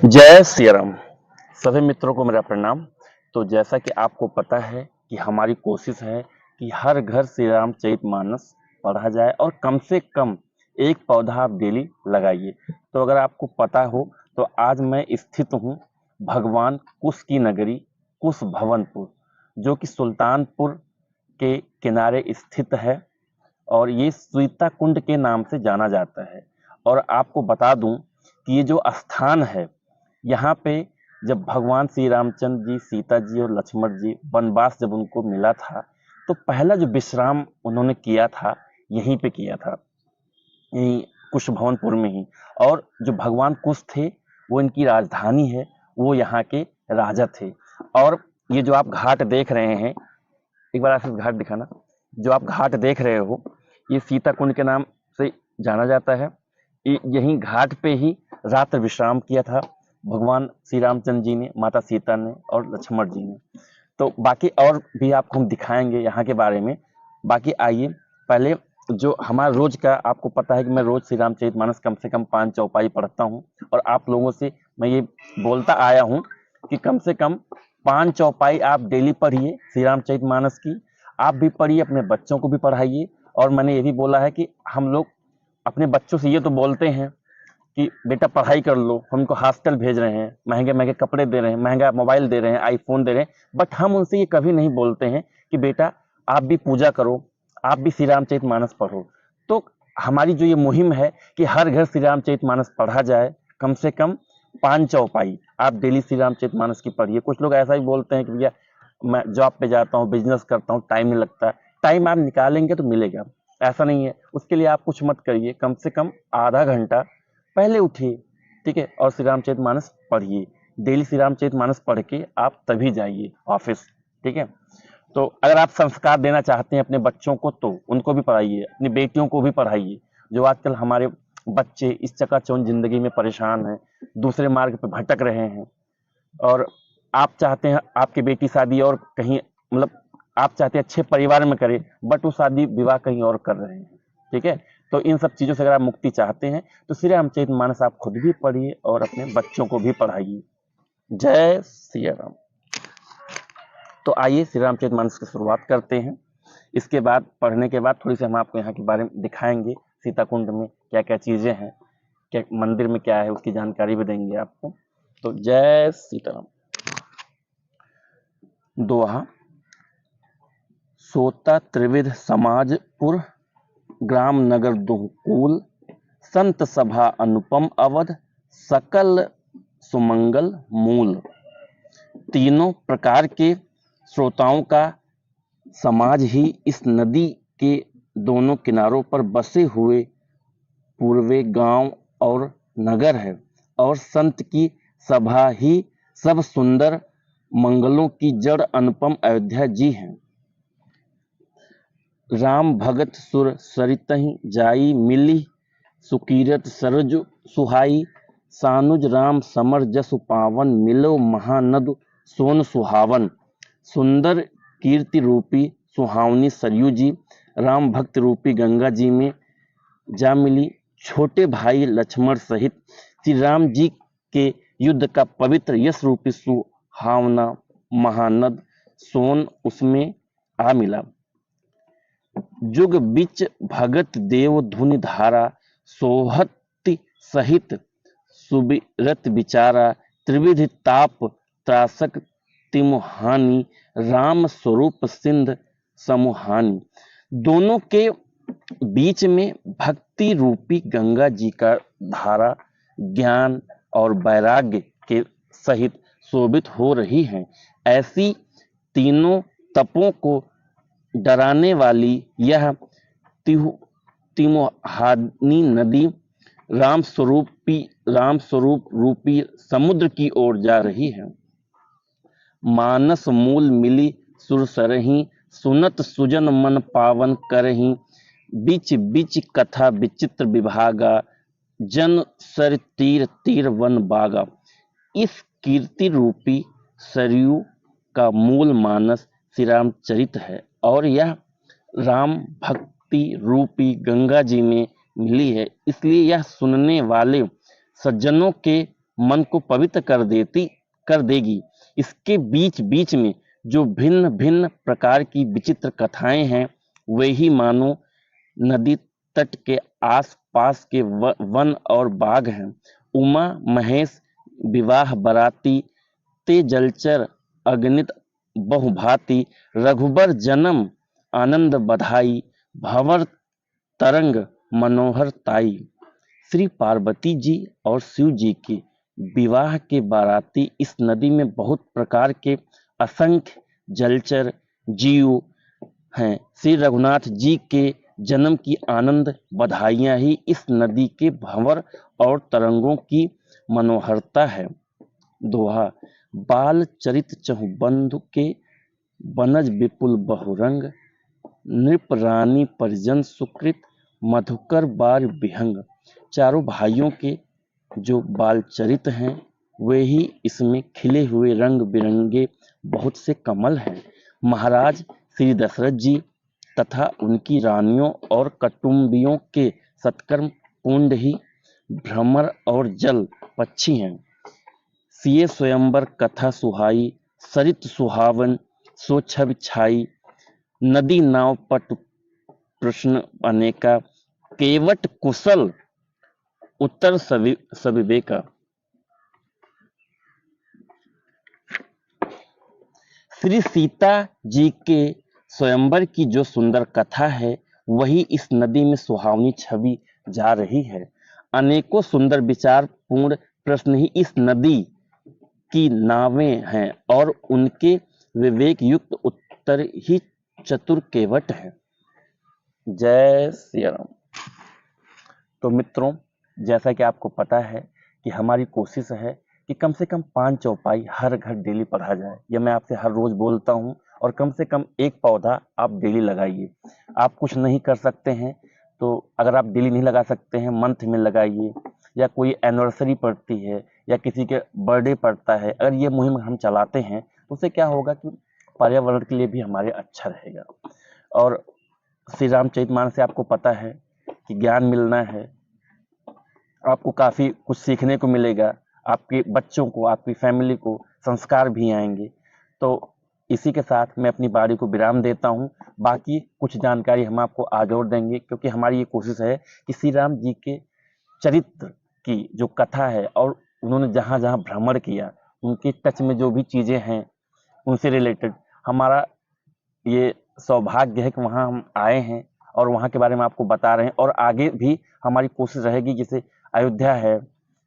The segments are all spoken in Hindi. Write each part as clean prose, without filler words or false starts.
जय श्री राम। सभी मित्रों को मेरा प्रणाम। तो जैसा कि आपको पता है कि हमारी कोशिश है कि हर घर श्री रामचरितमानस पढ़ा जाए और कम से कम एक पौधा आप डेली लगाइए। तो अगर आपको पता हो तो आज मैं स्थित हूँ भगवान कुश की नगरी कुश भवनपुर, जो कि सुल्तानपुर के किनारे स्थित है और ये सीता कुंड के नाम से जाना जाता है। और आपको बता दूं कि ये जो स्थान है, यहाँ पे जब भगवान श्री रामचंद्र जी, सीता जी और लक्ष्मण जी वनवास जब उनको मिला था, तो पहला जो विश्राम उन्होंने किया था यहीं पे किया था, यहीं कुश भवनपुर में ही। और जो भगवान कुश थे वो इनकी राजधानी है, वो यहाँ के राजा थे। और ये जो आप घाट देख रहे हैं, एक बार आप घाट दिखाना, जो आप घाट देख रहे हो ये सीता कुंड के नाम से जाना जाता है। यहीं घाट पे ही रात्रि विश्राम किया था भगवान श्री रामचंद्र जी ने, माता सीता ने और लक्ष्मण जी ने। तो बाकी और भी आपको हम दिखाएंगे यहाँ के बारे में। बाकी आइए, पहले जो हमारा रोज का, आपको पता है कि मैं रोज श्री रामचरितमानस कम से कम 5 चौपाई पढ़ता हूँ और आप लोगों से मैं ये बोलता आया हूँ कि कम से कम 5 चौपाई आप डेली पढ़िए श्री रामचरितमानस की। आप भी पढ़िए, अपने बच्चों को भी पढ़ाइए। और मैंने ये भी बोला है कि हम लोग अपने बच्चों से ये तो बोलते हैं कि बेटा पढ़ाई कर लो, हम उनको हॉस्टल भेज रहे हैं, महंगे महंगे कपड़े दे रहे हैं, महंगा मोबाइल दे रहे हैं, आईफोन दे रहे हैं, बट हम उनसे ये कभी नहीं बोलते हैं कि बेटा आप भी पूजा करो, आप भी श्री रामचरितमानस पढ़ो। तो हमारी जो ये मुहिम है कि हर घर श्री रामचरितमानस पढ़ा जाए, कम से कम 5 चौपाई आप डेली श्री रामचरितमानस की पढ़िए। कुछ लोग ऐसा ही बोलते हैं कि भैया मैं जॉब पे जाता हूँ, बिजनेस करता हूँ, टाइम नहीं लगता। टाइम आप निकालेंगे तो मिलेगा, ऐसा नहीं है। उसके लिए आप कुछ मत करिए, कम से कम आधा घंटा पहले उठिए, ठीक है, और श्री रामचरितमानस पढ़िए। डेली श्री रामचरितमानस पढ़ के आप तभी जाइए ऑफिस, ठीक है। तो अगर आप संस्कार देना चाहते हैं अपने बच्चों को तो उनको भी पढ़ाइए, अपनी बेटियों को भी पढ़ाइए। जो आजकल हमारे बच्चे इस चकाचौंध जिंदगी में परेशान हैं, दूसरे मार्ग पर भटक रहे हैं, और आप चाहते हैं आपकी बेटी शादी और कहीं, मतलब आप चाहते हैं अच्छे परिवार में करे, बट वो शादी विवाह कहीं और कर रहे हैं, ठीक है। तो इन सब चीजों से अगर आप मुक्ति चाहते हैं तो श्री रामचरितमानस आप खुद भी पढ़िए और अपने बच्चों को भी पढ़ाइए। जय श्री राम। तो आइए श्री रामचरितमानस की शुरुआत करते हैं। इसके बाद पढ़ने के बाद थोड़ी सी हम आपको यहाँ के बारे में दिखाएंगे, सीताकुंड में क्या क्या चीजें हैं, क्या मंदिर में क्या है, उसकी जानकारी भी देंगे आपको। तो जय सीताराम। दोहा। सोता त्रिविध समाजपुर, ग्राम नगर दुहकूल, संत सभा अनुपम अवध, सकल सुमंगल मूल। तीनों प्रकार के श्रोताओं का समाज ही इस नदी के दोनों किनारों पर बसे हुए पूर्वे गांव और नगर है, और संत की सभा ही सब सुंदर मंगलों की जड़ अनुपम अयोध्या जी हैं। राम भगत सुर सरितहि जाई, मिली सुकीरत सरज सुहाई। सानुज राम समर जसु पावन, मिलो महानद सोन सुहावन। सुंदर कीर्ति रूपी सुहावनी सरयू जी, राम भक्त रूपी गंगा जी में जा मिली। छोटे भाई लक्ष्मण सहित श्री राम जी के युद्ध का पवित्र यश रूपी सुहावना महानद सोन उसमें आ मिला। जुग बिच भगत देव धुनि धारा, सोहति सहित सुबिरत बिचारा। त्रिविधि ताप त्रासक तिमुहानी, राम स्वरूप सिंध समुहानी। दोनों के बीच में भक्ति रूपी गंगा जी का धारा ज्ञान और वैराग्य के सहित शोभित हो रही है। ऐसी तीनों तपों को डराने वाली यह तिमुहानी नदी राम स्वरूप रूपी समुद्र की ओर जा रही है। मानस मूल मिली सुरसरही, सुनत सुजन मन पावन करही। बिच बिच कथा विचित्र विभागा, जन सर तीर तीर वन बागा। इस कीर्ति रूपी सरयू का मूल मानस श्री रामचरित है, और यह राम भक्ति रूपी गंगा जी में मिली है, इसलिए यह सुनने वाले सज्जनों के मन को पवित्र कर देगी। इसके बीच बीच में जो भिन्न भिन्न प्रकार की विचित्र कथाएं हैं, वे ही मानो नदी तट के आस पास के वन और बाग हैं। उमा महेश विवाह बराती, ते जलचर अगणित बहुभांति। रघुबर जन्म आनंद बधाई, भंवर तरंग मनोहर ताई। श्री पार्वती जी और शिव जी के विवाह के बाराती इस नदी में बहुत प्रकार के असंख्य जलचर जीव हैं। श्री रघुनाथ जी के जन्म की आनंद बधाइयां ही इस नदी के भंवर और तरंगों की मनोहरता है। दोहा। बाल चरित चहु बंधु के, बनज विपुल बहुरंग। नृप रानी परिजन सुकृत, मधुकर बार विहंग। चारों भाइयों के जो बाल चरित हैं, वे ही इसमें खिले हुए रंग बिरंगे बहुत से कमल हैं। महाराज श्री दशरथ जी तथा उनकी रानियों और कुटुंबियों के सत्कर्म कुंड ही भ्रमर और जल पक्षी हैं। सिए स्वयंवर कथा सुहाई, सरित सुहावन सो छवि छाई। नदी नाव पट प्रश्न अनेका, केवट कुशल उत्तर सविवेका। श्री सीता जी के स्वयंवर की जो सुंदर कथा है, वही इस नदी में सुहावनी छवि जा रही है। अनेकों सुंदर विचार पूर्ण प्रश्न ही इस नदी की नावें हैं और उनके विवेक युक्त उत्तर ही चतुर केवट है। जय सिया राम। तो मित्रों, जैसा कि आपको पता है कि हमारी कोशिश है कि कम से कम 5 चौपाई हर घर डेली पढ़ा जाए। यह मैं आपसे हर रोज बोलता हूं और कम से कम एक पौधा आप डेली लगाइए। आप कुछ नहीं कर सकते हैं तो अगर आप डेली नहीं लगा सकते हैं, मंथ में लगाइए, या कोई एनिवर्सरी पड़ती है या किसी के बर्थडे पड़ता है, अगर ये मुहिम हम चलाते हैं तो उससे क्या होगा कि पर्यावरण के लिए भी हमारे अच्छा रहेगा। और श्री रामचरितमानस से आपको पता है कि ज्ञान मिलना है, आपको काफी कुछ सीखने को मिलेगा, आपके बच्चों को, आपकी फैमिली को संस्कार भी आएंगे। तो इसी के साथ मैं अपनी बारी को विराम देता हूं। बाकी कुछ जानकारी हम आपको आज और देंगे, क्योंकि हमारी ये कोशिश है कि श्री राम जी के चरित्र की जो कथा है और उन्होंने जहां जहां भ्रमण किया, उनके टच में जो भी चीजें हैं उनसे रिलेटेड हमारा ये सौभाग्य है कि वहां हम आए हैं और वहां के बारे में आपको बता रहे हैं। और आगे भी हमारी कोशिश रहेगी, जैसे अयोध्या है,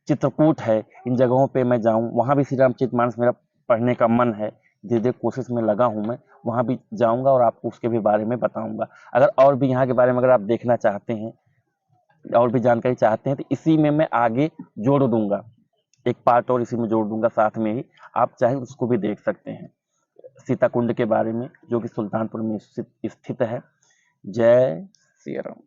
चित्रकूट है, इन जगहों पे मैं जाऊं, वहां भी श्री रामचरितमानस मेरा पढ़ने का मन है। धीरे धीरे कोशिश में लगा हूं, मैं वहां भी जाऊंगा और आपको उसके भी बारे में बताऊंगा। अगर और भी यहाँ के बारे में अगर आप देखना चाहते हैं और भी जानकारी चाहते हैं तो इसी में मैं आगे जोड़ दूंगा, एक पार्ट और इसी में जोड़ दूंगा साथ में ही, आप चाहे उसको भी देख सकते हैं, सीता कुंड के बारे में, जो कि सुल्तानपुर में स्थित है। जय श्री राम।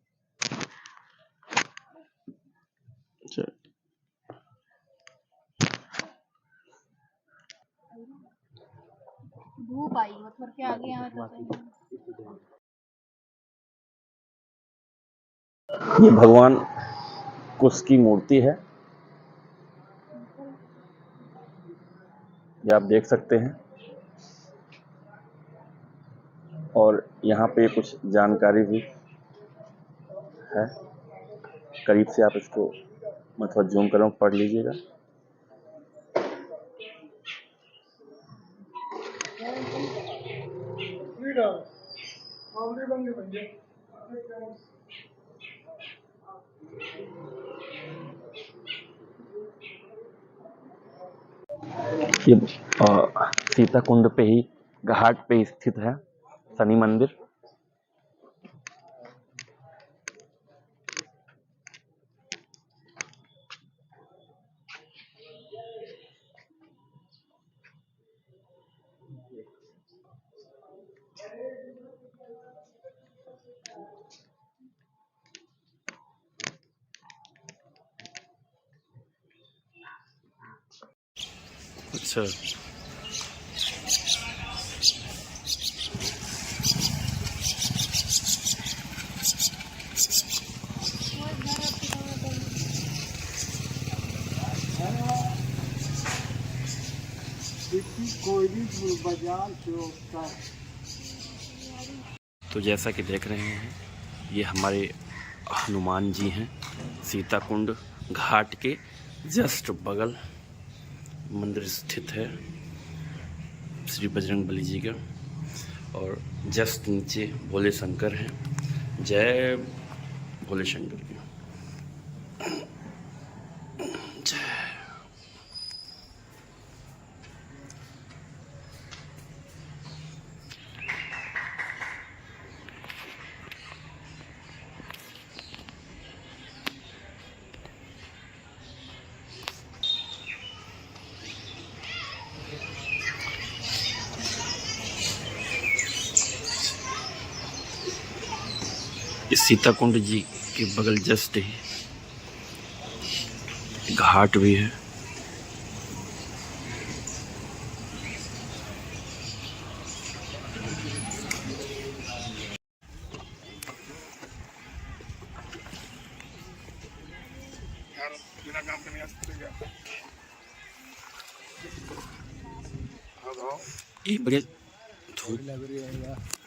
धूप आई मतलब के आगे यहाँ तो ये भगवान कुश की मूर्ति है, ये आप देख सकते हैं। और यहाँ पे कुछ जानकारी भी है, करीब से आप इसको मैं थोड़ा जूम कर रहा हूँ, पढ़ लीजिएगा। ये सीता कुंड पे ही घाट पे स्थित है शनि मंदिर। अच्छा, तो जैसा कि देख रहे हैं, ये हमारे हनुमान जी हैं। सीता कुंड घाट के जस्ट बगल मंदिर स्थित है श्री बजरंगबली जी का, और जस्ट नीचे भोले शंकर हैं। जय भोले शंकर की जय। इस सीता कुंड जी के बगल जस्ट ही घाट भी है। ये बढ़िया धूप लग रही है।